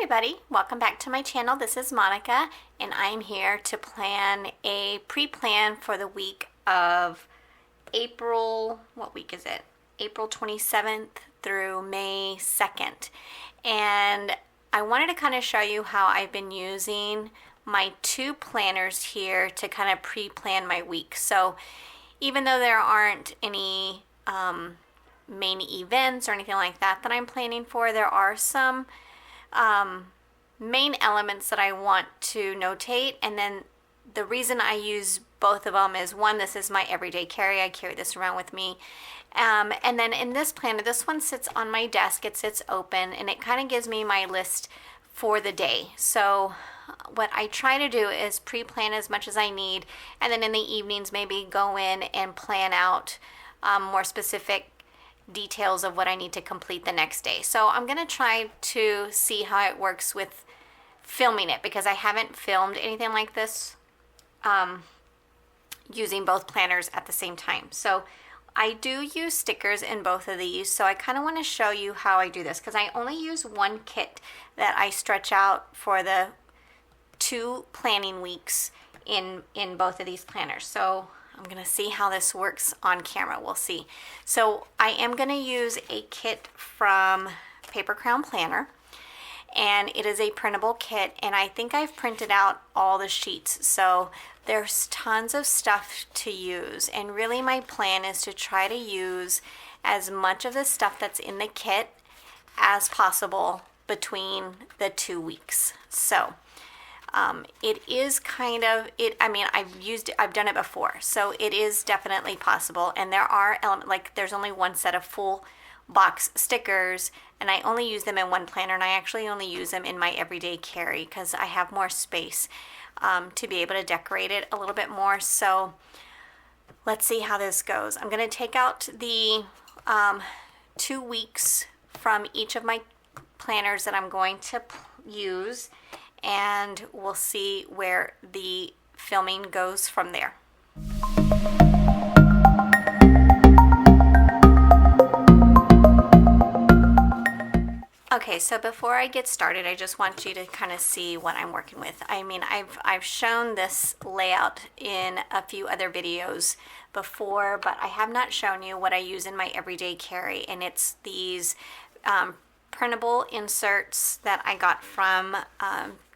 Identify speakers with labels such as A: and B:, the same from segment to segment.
A: everybody, welcome back to my channel. This is Monica and I'm here to plan a pre-plan for the week of April, what week is it? April 27th through May 2nd. And I wanted to kind of show you how I've been using my two planners here to kind of pre-plan my week. So even though there aren't any main events or anything like that I'm planning for, there are some main elements that I want to notate. And then the reason I use both of them is, one, this is my everyday carry. I carry this around with me. And then in this planner, this one sits on my desk. It sits open and it kind of gives me my list for the day. So what I try to do is pre-plan as much as I need, and then in the evenings maybe go in and plan out more specific details of what I need to complete the next day. So I'm going to try to see how it works with filming it, because I haven't filmed anything like this using both planners at the same time. So I do use stickers in both of these, so I kind of want to show you how I do this, because I only use one kit that I stretch out for the 2 planning weeks in both of these planners. So I'm going to see how this works on camera. We'll see. So I am going to use a kit from Paper Crown Planner, and it is a printable kit, and I think I've printed out all the sheets. So there's tons of stuff to use, and really my plan is to try to use as much of the stuff that's in the kit as possible between the 2 weeks. So it is kind of, I've done it before, so it is definitely possible. And there are elements, like there's only one set of full box stickers, and I only use them in one planner, and I actually only use them in my everyday carry because I have more space to be able to decorate it a little bit more. So let's see how this goes. I'm going to take out the 2 weeks from each of my planners that I'm going to use, and we'll see where the filming goes from there. Okay, so before I get started, I just want you to kind of see what I'm working with. I mean, I've shown this layout in a few other videos before, but I have not shown you what I use in my everyday carry, and it's these printable inserts that I got from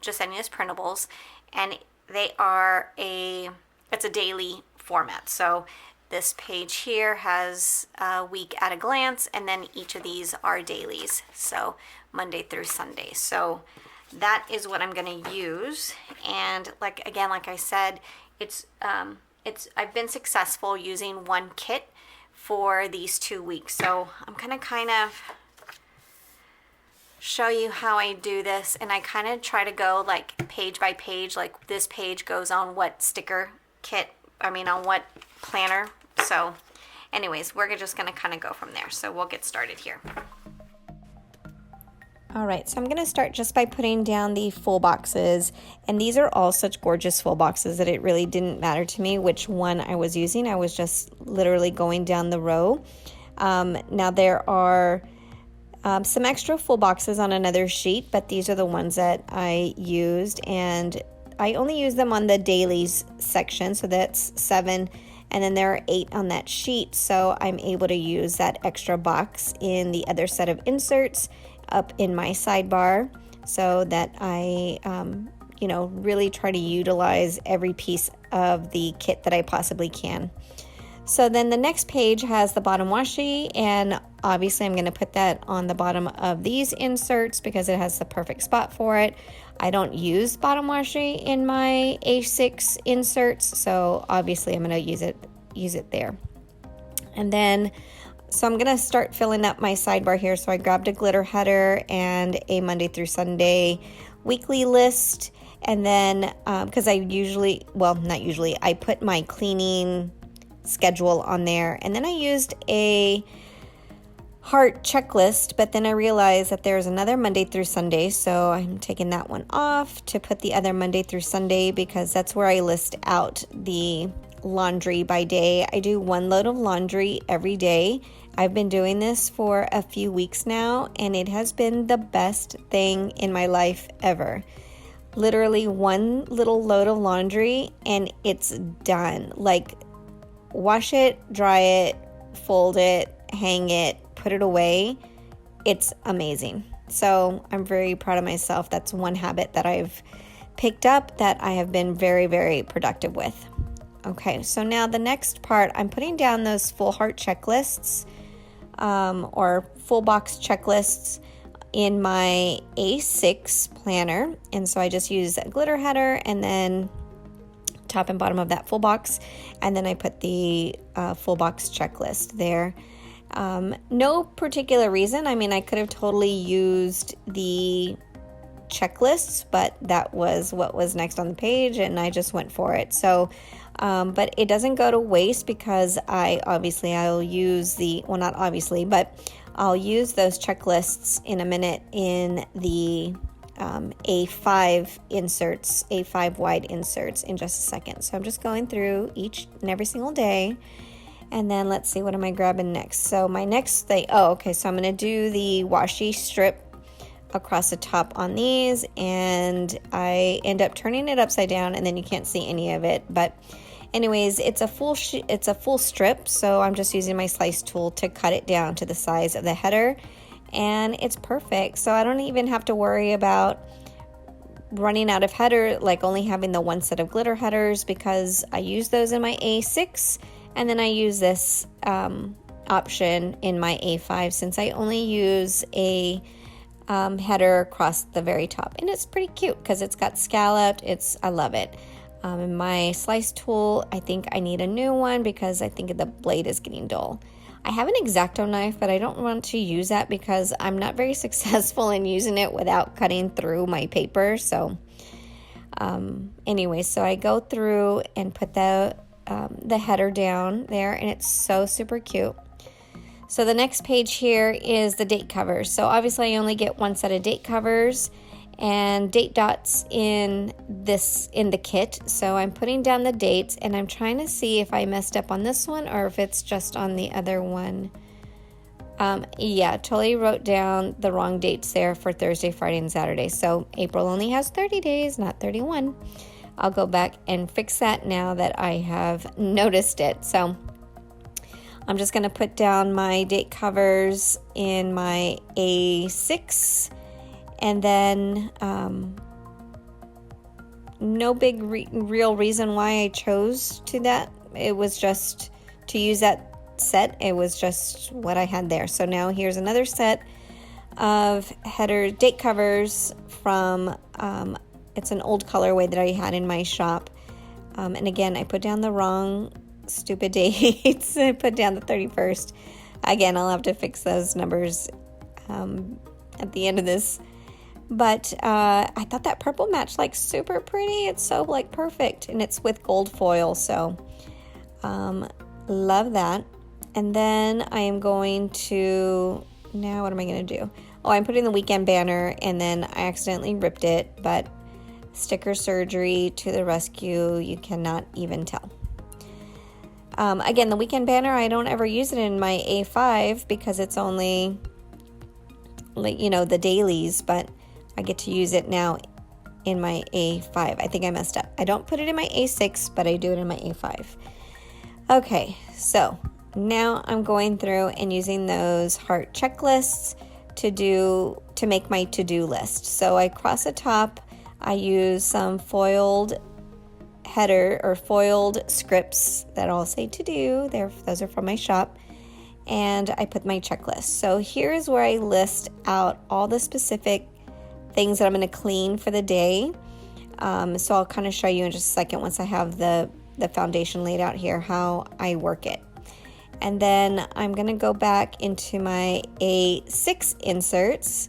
A: Jasenia's Printables, and they are it's a daily format. So this page here has a week at a glance, and then each of these are dailies, so Monday through Sunday. So that is what I'm going to use. And like I said, I've been successful using one kit for these 2 weeks. So I'm going to kind of show you how I do this, and I kind of try to go like page by page, like this page goes on what sticker kit, on what planner. So anyways, we're just going to kind of go from there. So we'll get started here. All right, so I'm going to start just by putting down the full boxes, and these are all such gorgeous full boxes that it really didn't matter to me which one I was using. I was just literally going down the row. Now there are some extra full boxes on another sheet, but these are the ones that I used, and I only use them on the dailies section, so that's 7, and then there are 8 on that sheet, so I'm able to use that extra box in the other set of inserts up in my sidebar, so that I really try to utilize every piece of the kit that I possibly can. So then the next page has the bottom washi, and obviously I'm going to put that on the bottom of these inserts because it has the perfect spot for it. I don't use bottom washi in my A6 inserts, so obviously I'm going to use it there. And then, so I'm going to start filling up my sidebar here. So I grabbed a glitter header and a Monday through Sunday weekly list, and then because I put my cleaning schedule on there, and then I used a heart checklist, but then I realized that there's another Monday through Sunday, so I'm taking that one off to put the other Monday through Sunday, because that's where I list out the laundry by day. I do 1 load of laundry every day. I've been doing this for a few weeks now, and it has been the best thing in my life ever. Literally one little load of laundry and it's done. Like, wash it, dry it, fold it, hang it, put it away. It's amazing. So I'm very proud of myself. That's one habit that I've picked up that I have been very, very productive with. Okay, so now the next part, I'm putting down those full heart checklists or full box checklists in my A6 planner. And so I just use a glitter header and then top and bottom of that full box. And then I put the full box checklist there. No particular reason. I mean, I could have totally used the checklists, but that was what was next on the page and I just went for it. So but it doesn't go to waste because I'll use I'll use those checklists in a minute in the A5 inserts, A5 wide inserts in just a second. So I'm just going through each and every single day. And then let's see, what am I grabbing next? So my next thing, so I'm going to do the washi strip across the top on these, and I end up turning it upside down and then you can't see any of it. But anyways, it's a full strip, so I'm just using my slice tool to cut it down to the size of the header, and it's perfect. So I don't even have to worry about running out of header, like only having the one set of glitter headers, because I use those in my A6 and then I use this option in my A5 since I only use a header across the very top, and it's pretty cute because it's got scalloped. I love it. And my slice tool, I think I need a new one because I think the blade is getting dull. I have an X-Acto knife, but I don't want to use that because I'm not very successful in using it without cutting through my paper. So anyway, so I go through and put the header down there, and it's so super cute. So the next page here is the date covers. So obviously I only get one set of date covers and date dots in the kit. So I'm putting down the dates, and I'm trying to see if I messed up on this one or if it's just on the other one. Totally wrote down the wrong dates there for Thursday, Friday, and Saturday. So April only has 30 days, not 31. I'll go back and fix that now that I have noticed it. So I'm just going to put down my date covers in my A6, and then no big real reason why I chose to that. It was just to use that set. It was just what I had there. So now here's another set of header date covers from, it's an old colorway that I had in my shop. And again, I put down the wrong stupid dates. I put down the 31st. Again, I'll have to fix those numbers at the end of this. But I thought that purple matched like super pretty. It's so like perfect, and it's with gold foil. So love that. And then I am going to, now what am I going to do? Oh, I'm putting the weekend banner, and then I accidentally ripped it, but sticker surgery to the rescue. You cannot even tell. Again, the weekend banner, I don't ever use it in my A5 because it's only, like, the dailies, but I get to use it now in my A5. I think I messed up. I don't put it in my A6, but I do it in my A5. Okay, so now I'm going through and using those heart checklists to make my to-do list. So I cross the top, I use some foiled header or foiled scripts that all say to do. Those are from my shop, and I put my checklist. So here's where I list out all the specific things that I'm going to clean for the day. So I'll kind of show you in just a second once I have the foundation laid out here how I work it. And then I'm going to go back into my A6 inserts,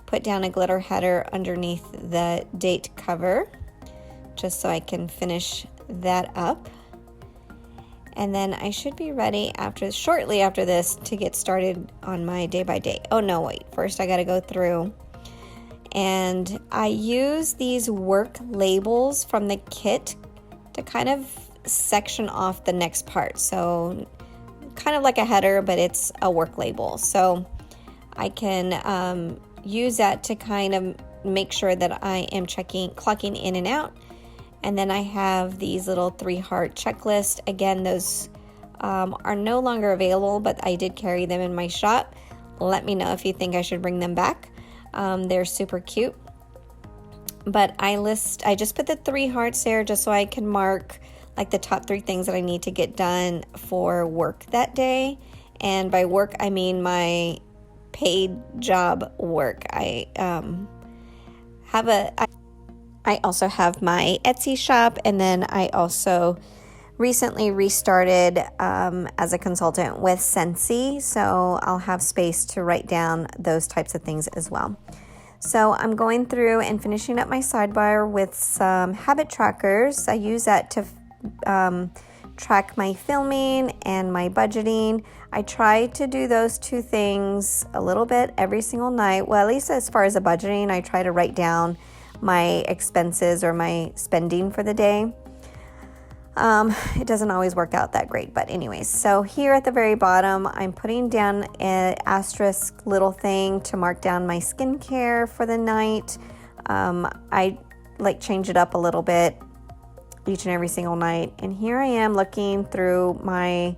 A: put down a glitter header underneath the date cover, just so I can finish that up. And then I should be ready shortly after this to get started on my day by day. Oh no, wait, first I got to go through. And I use these work labels from the kit to kind of section off the next part. So kind of like a header, but it's a work label. So I can use that to kind of make sure that I am clocking in and out. And then I have these little 3-heart checklist. Again, those are no longer available, but I did carry them in my shop. Let me know if you think I should bring them back. They're super cute. But I just put the 3 hearts there just so I can mark like the top 3 things that I need to get done for work that day. And by work, I mean my paid job work. I also have my Etsy shop, and then I also recently restarted as a consultant with Scentsy, so I'll have space to write down those types of things as well. So I'm going through and finishing up my sidebar with some habit trackers. I use that to track my filming and my budgeting. I try to do those 2 things a little bit every single night. Well, at least as far as the budgeting, I try to write down my expenses or my spending for the day. It doesn't always work out that great, but anyways, so here at the very bottom, I'm putting down an asterisk little thing to mark down my skincare for the night. I change it up a little bit each and every single night. And here I am looking through my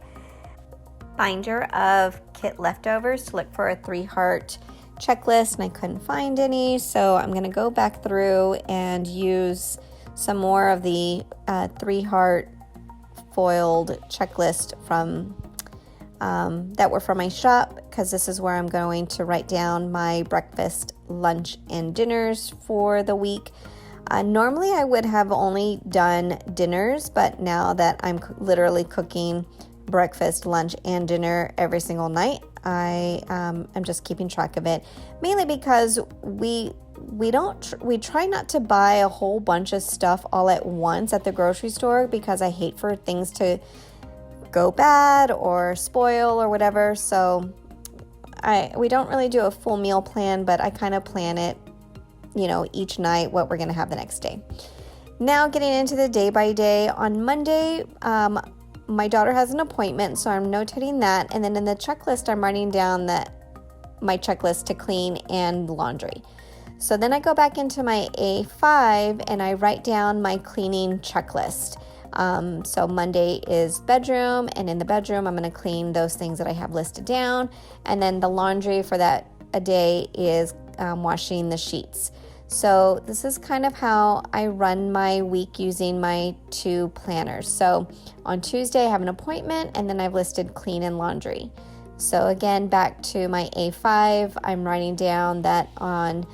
A: binder of kit leftovers to look for a 3-heart checklist, and I couldn't find any, so I'm going to go back through and use some more of the 3-heart foiled checklist from that were from my shop, because this is where I'm going to write down my breakfast, lunch, and dinners for the week. Normally I would have only done dinners, but now that I'm literally cooking breakfast, lunch, and dinner every single night, I am just keeping track of it, mainly because we try not to buy a whole bunch of stuff all at once at the grocery store, because I hate for things to go bad or spoil or whatever. So we don't really do a full meal plan, but I kind of plan it, each night what we're going to have the next day. Now getting into the day by day. On Monday, my daughter has an appointment, so I'm notating that. And then in the checklist, I'm writing down my checklist to clean and laundry. So then I go back into my A5 and I write down my cleaning checklist. So Monday is bedroom, and in the bedroom, I'm going to clean those things that I have listed down. And then the laundry for that a day is washing the sheets. So this is kind of how I run my week using my 2 planners. So on Tuesday, I have an appointment, and then I've listed clean and laundry. So again, back to my A5, I'm writing down that on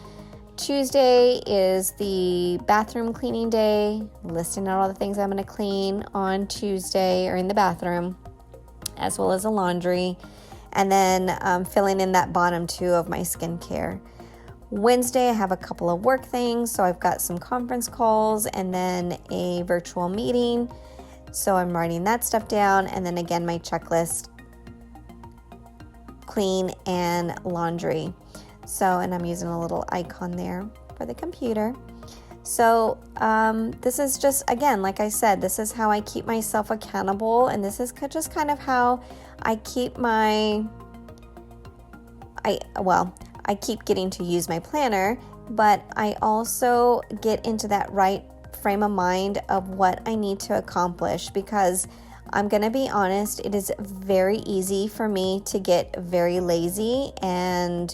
A: Tuesday is the bathroom cleaning day, listing out all the things I'm going to clean on Tuesday or in the bathroom, as well as the laundry, and then filling in that bottom 2 of my skincare. Wednesday, I have a couple of work things, so I've got some conference calls and then a virtual meeting. So I'm writing that stuff down, and then again, my checklist, clean and laundry. So, and I'm using a little icon there for the computer. So this is just, again, like I said, this is how I keep myself accountable, and this is just kind of how I keep I keep getting to use my planner, but I also get into that right frame of mind of what I need to accomplish, because I'm going to be honest, it is very easy for me to get very lazy and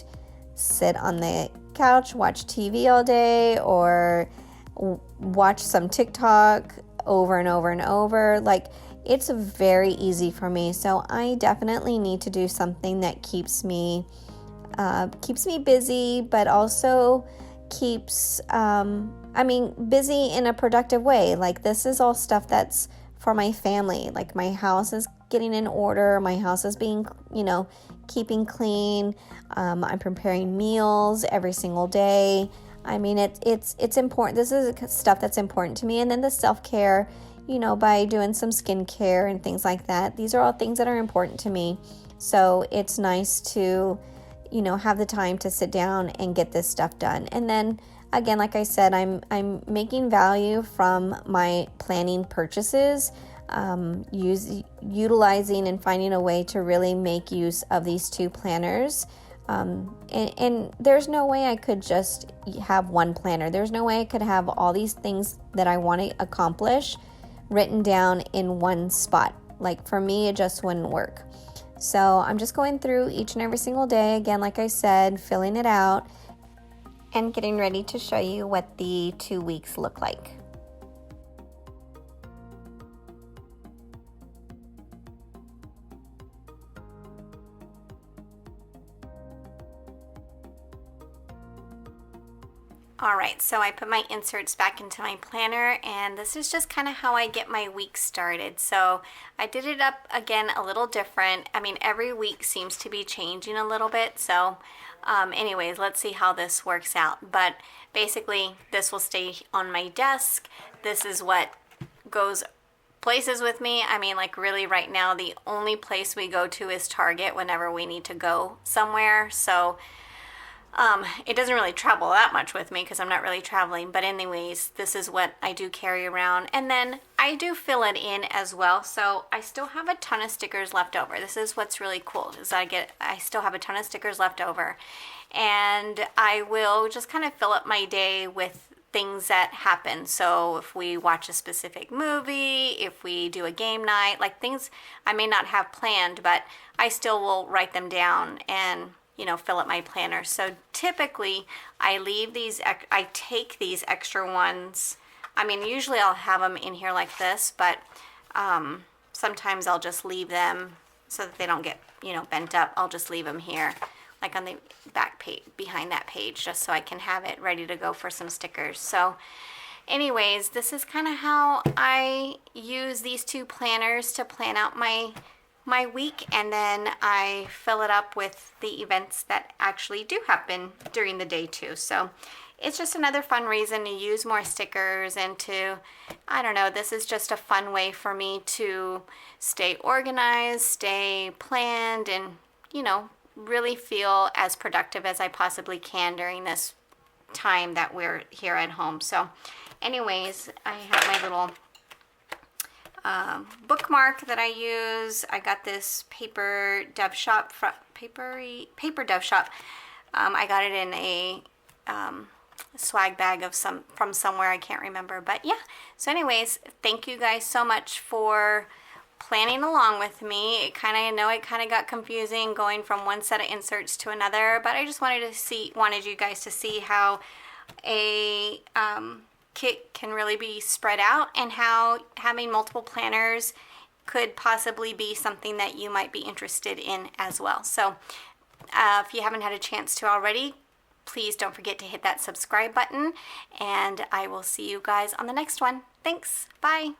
A: sit on the couch, watch TV all day, or watch some TikTok over and over and over. Like, it's very easy for me. So I definitely need to do something that keeps me busy, but also keeps busy in a productive way. Like, this is all stuff that's for my family. Like, my house is getting in order, my house is being keeping clean, I'm preparing meals every single day. I mean, it's important. This is stuff that's important to me. And then the self-care, by doing some skincare and things like that, these are all things that are important to me. So it's nice to have the time to sit down and get this stuff done. And then again, like I said, I'm making value from my planning purchases. utilizing and finding a way to really make use of these 2 planners. And there's no way I could just have one planner. There's no way I could have all these things that I want to accomplish written down in one spot. Like, for me, it just wouldn't work. So I'm just going through each and every single day, again, like I said, filling it out and getting ready to show you what the 2 weeks look like. Alright, so I put my inserts back into my planner, and this is just kind of how I get my week started. So I did it up again a little different. I mean, every week seems to be changing a little bit. So anyways, let's see how this works out. But basically, this will stay on my desk. This is what goes places with me. I mean, like, really right now, the only place we go to is Target whenever we need to go somewhere. So it doesn't really travel that much with me because I'm not really traveling. But anyways, this is what I do carry around. And then I do fill it in as well. So I still have a ton of stickers left over. This is what's really cool, is I still have a ton of stickers left over. And I will just kind of fill up my day with things that happen. So if we watch a specific movie, if we do a game night, like things I may not have planned, but I still will write them down and fill up my planner. So typically I take these extra ones. I mean, usually I'll have them in here like this, but sometimes I'll just leave them so that they don't get, bent up. I'll just leave them here, like on the back page, behind that page, just so I can have it ready to go for some stickers. So anyways, this is kind of how I use these 2 planners to plan out my week, and then I fill it up with the events that actually do happen during the day too. So it's just another fun reason to use more stickers and to, I don't know, this is just a fun way for me to stay organized, stay planned, and, really feel as productive as I possibly can during this time that we're here at home. So anyways, I have my little bookmark that I use. I got this Paper Dove Shop, Paper Dove Shop. I got it in a swag bag from somewhere, I can't remember, but yeah. So anyways, thank you guys so much for planning along with me. It kind of got confusing going from one set of inserts to another, but I just wanted you guys to see how a kit can really be spread out, and how having multiple planners could possibly be something that you might be interested in as well. So if you haven't had a chance to already, please don't forget to hit that subscribe button, and I will see you guys on the next one. Thanks. Bye.